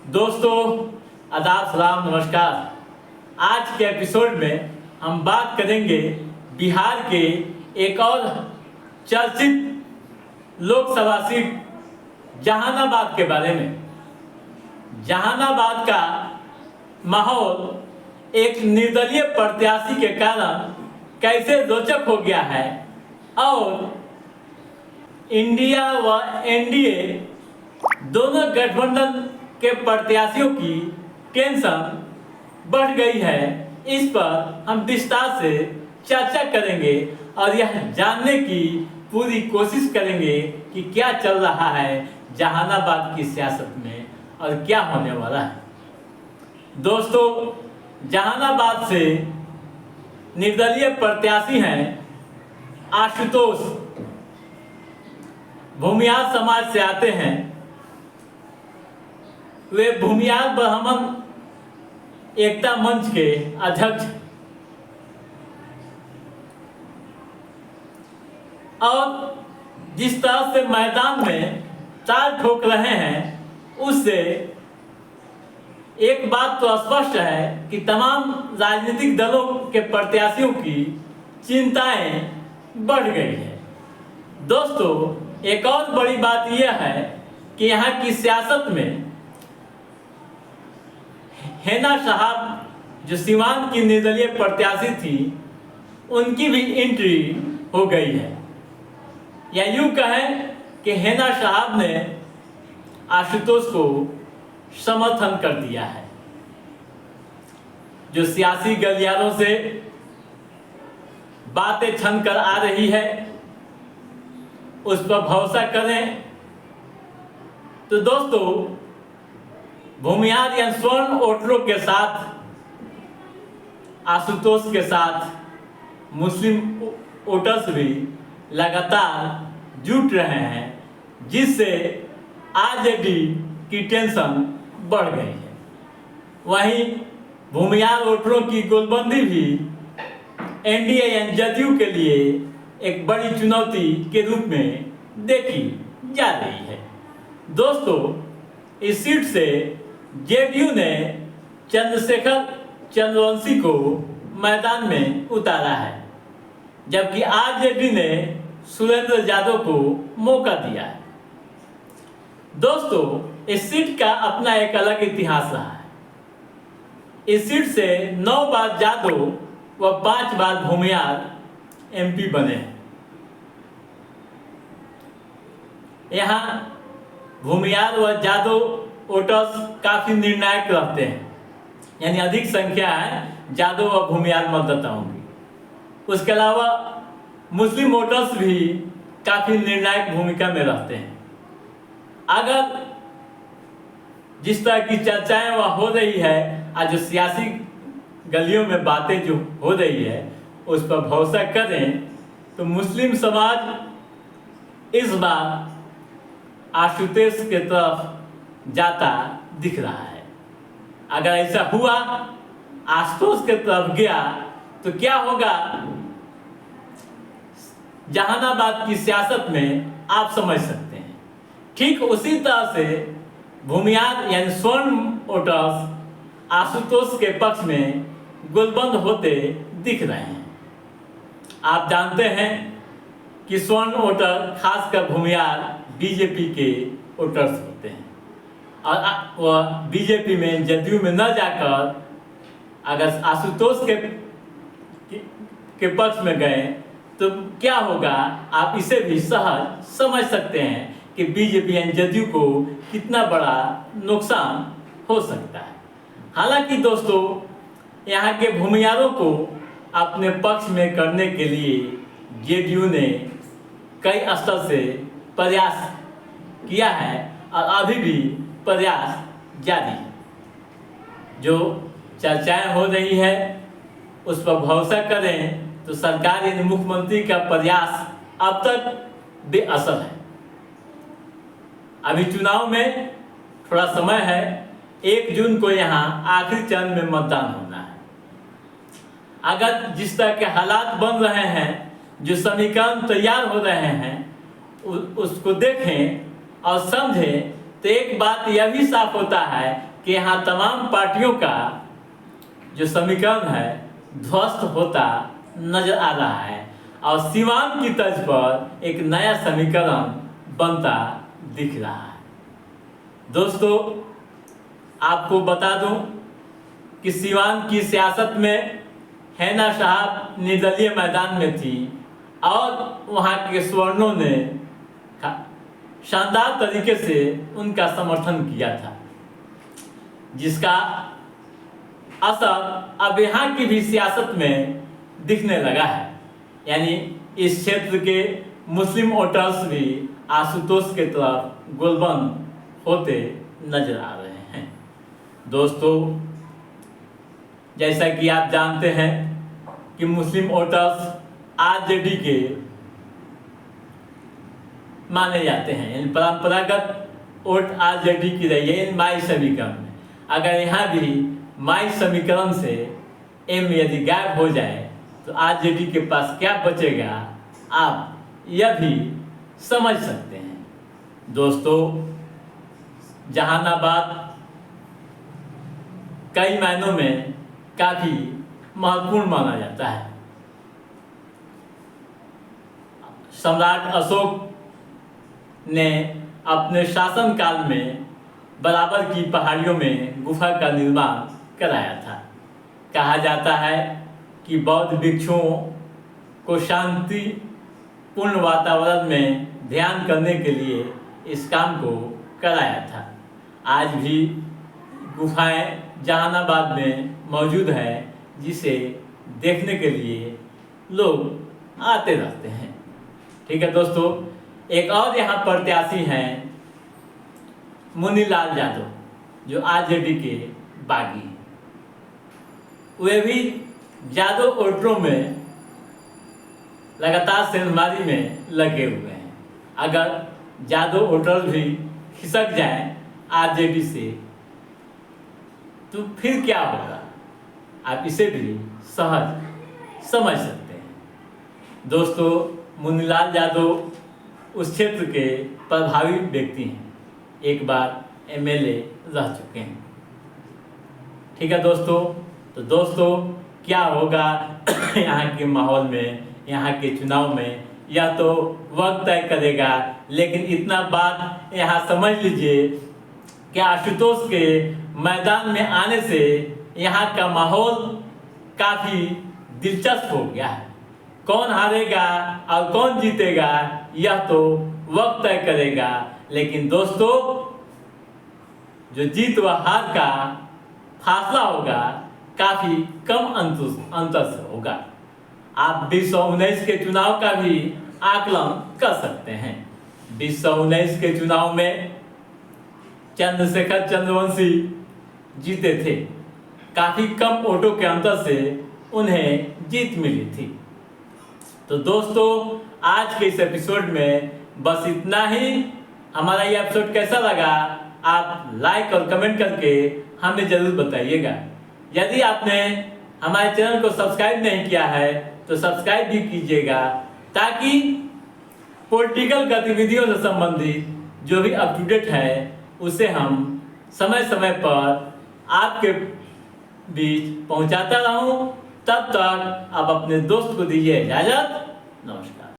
दोस्तों, आदाब, सलाम, नमस्कार। आज के एपिसोड में हम बात करेंगे बिहार के एक और चर्चित लोकसभा सीट जहानाबाद के बारे में। जहानाबाद का माहौल एक निर्दलीय प्रत्याशी के कारण कैसे रोचक हो गया है और इंडिया व एनडीए दोनों गठबंधन के प्रत्याशियों की टेंशन बढ़ गई है, इस पर हम विस्तार से चर्चा करेंगे और यह जानने की पूरी कोशिश करेंगे कि क्या चल रहा है जहानाबाद की सियासत में और क्या होने वाला है। दोस्तों, जहानाबाद से निर्दलीय प्रत्याशी हैं आशुतोष, भूमिहार समाज से आते हैं। वे भूमिहार ब्राह्मण एकता मंच के अध्यक्ष और जिस तरह से मैदान में ताल ठोक रहे हैं उससे एक बात तो स्पष्ट है कि तमाम राजनीतिक दलों के प्रत्याशियों की चिंताएं बढ़ गई है। दोस्तों, एक और बड़ी बात यह है कि यहाँ की सियासत में हेना साहब जो सीवान की निर्दलीय प्रत्याशी थी, उनकी भी एंट्री हो गई है। या यूं कहें कि हेना साहब ने आशुतोष को समर्थन कर दिया है। जो सियासी गलियारों से बातें छन कर आ रही है उस पर भरोसा करें। तो दोस्तों, भूमिहार या स्वर्ण वोटरों के साथ आशुतोष के साथ मुस्लिम वोटर्स भी लगातार जुट रहे हैं, जिससे आरजेडी की टेंशन बढ़ गई है। वहीं भूमिहार वोटरों की गोलबंदी भी एनडीए या जदयू के लिए एक बड़ी चुनौती के रूप में देखी जा रही है। दोस्तों, इस सीट से जेडीयू ने चंद्रशेखर चंद्रवंशी को मैदान में उतारा है, जबकि आरजेडी ने सुरेंद्र यादव को मौका दिया है। दोस्तों, इस सीट का अपना एक अलग इतिहास रहा है। इस सीट से 9 बार यादव व 5 बार भूमिहार एमपी बने हैं। यहाँ भूमिहार व यादव वोटर्स काफी निर्णायक रहते हैं, यानी अधिक संख्या है यादव व भूमिहार मतदाताओं की। उसके अलावा मुस्लिम वोटर्स भी काफी निर्णायक भूमिका में रहते हैं। अगर जिस तरह की चर्चाएं वह हो रही है, आज जो सियासी गलियों में बातें जो हो रही है उस पर भरोसा करें तो मुस्लिम समाज इस बार आशुतोष के तरफ जाता दिख रहा है। अगर ऐसा हुआ, आशुतोष के तरफ गया, तो क्या होगा जहानाबाद की सियासत में आप समझ सकते हैं। ठीक उसी तरह से भूमिहार यानी स्वर्ण वोटर्स आशुतोष के पक्ष में गोलबंद होते दिख रहे हैं। आप जानते हैं कि स्वर्ण वोटर खासकर भूमिहार बीजेपी के वोटर्स होते हैं और वह बीजेपी में जदयू में न जाकर अगर आशुतोष के पक्ष में गए तो क्या होगा, आप इसे भी सहज समझ सकते हैं कि बीजेपी यानी जदयू को कितना बड़ा नुकसान हो सकता है। हालांकि दोस्तों, यहाँ के भूमिहारों को अपने पक्ष में करने के लिए जेडीयू ने कई स्तर से प्रयास किया है और अभी भी प्रयास जारी है। जो चर्चाएं हो रही है उस पर भरोसा करें तो सरकार यानी मुख्यमंत्री का प्रयास अब तक बेअसर है। अभी चुनाव में थोड़ा समय है, 1 जून को यहाँ आखिरी चरण में मतदान होना है। अगर जिस तरह के हालात बन रहे हैं, जो समीकरण तैयार हो रहे हैं, उसको देखें और समझें तो एक बात यह भी साफ होता है कि यहाँ तमाम पार्टियों का जो समीकरण है ध्वस्त होता नजर आ रहा है और सीवान की तर्ज पर एक नया समीकरण बनता दिख रहा है। दोस्तों, आपको बता दूं कि सीवान की सियासत में हैना साहब निर्दलीय मैदान में थी और वहाँ के स्वर्णों ने शानदार तरीके से उनका समर्थन किया था, जिसका असर अब यहाँ की भी सियासत में दिखने लगा है। यानी इस क्षेत्र के मुस्लिम वोटर्स भी आशुतोष के तरफ गोलबंद होते नजर आ रहे हैं। दोस्तों, जैसा कि आप जानते हैं कि मुस्लिम वोटर्स आरजेडी के माने जाते हैं, यानी परंपरागत वोट आरजेडी की रही है माई समीकरण में। अगर यहाँ भी माई समीकरण से एम यदि गायब हो जाए तो आरजेडी के पास क्या बचेगा, आप यह भी समझ सकते हैं। दोस्तों, जहानाबाद कई मायनों में काफी महत्वपूर्ण माना जाता है। सम्राट अशोक ने अपने शासनकाल में बराबर की पहाड़ियों में गुफा का निर्माण कराया था। कहा जाता है कि बौद्ध भिक्षुओं को शांतिपूर्ण वातावरण में ध्यान करने के लिए इस काम को कराया था। आज भी गुफाएं जहानाबाद में मौजूद है, जिसे देखने के लिए लोग आते रहते हैं। ठीक है दोस्तों, एक और यहाँ प्रत्याशी हैं मुनीलाल यादव, जो आरजेडी के बागी हैं। वे भी यादव वोटरों में लगातार सेंधमारी में लगे हुए हैं। अगर यादव वोटर भी खिसक जाए आरजेडी से तो फिर क्या होगा, आप इसे भी सहज समझ सकते हैं। दोस्तों, मुनीलाल यादव उस क्षेत्र के प्रभावी व्यक्ति हैं, एक बार एमएलए रह चुके हैं। ठीक है दोस्तों, तो दोस्तों क्या होगा यहाँ के माहौल में, यहाँ के चुनाव में, यह तो वक्त तय करेगा। लेकिन इतना बात यहाँ समझ लीजिए कि आशुतोष के मैदान में आने से यहाँ का माहौल काफ़ी दिलचस्प हो गया है। कौन हारेगा और कौन जीतेगा यह तो वक्त तय करेगा। लेकिन दोस्तों, जो जीत व हार का फासला होगा काफ़ी कम अंतर से होगा। आप 2019 के चुनाव का भी आकलन कर सकते हैं। 2019 के चुनाव में चंद्रशेखर चंद्रवंशी जीते थे। काफ़ी कम वोटों के अंतर से उन्हें जीत मिली थी। तो दोस्तों, आज के इस एपिसोड में बस इतना ही। हमारा ये एपिसोड कैसा लगा आप लाइक और कमेंट करके हमें ज़रूर बताइएगा। यदि आपने हमारे चैनल को सब्सक्राइब नहीं किया है तो सब्सक्राइब भी कीजिएगा, ताकि पॉलिटिकल गतिविधियों से संबंधित जो भी अप टू डेट है उसे हम समय समय पर आपके बीच पहुंचाता रहूं। तब तक आप अपने दोस्त को दीजिए इजाज़त। नमस्कार।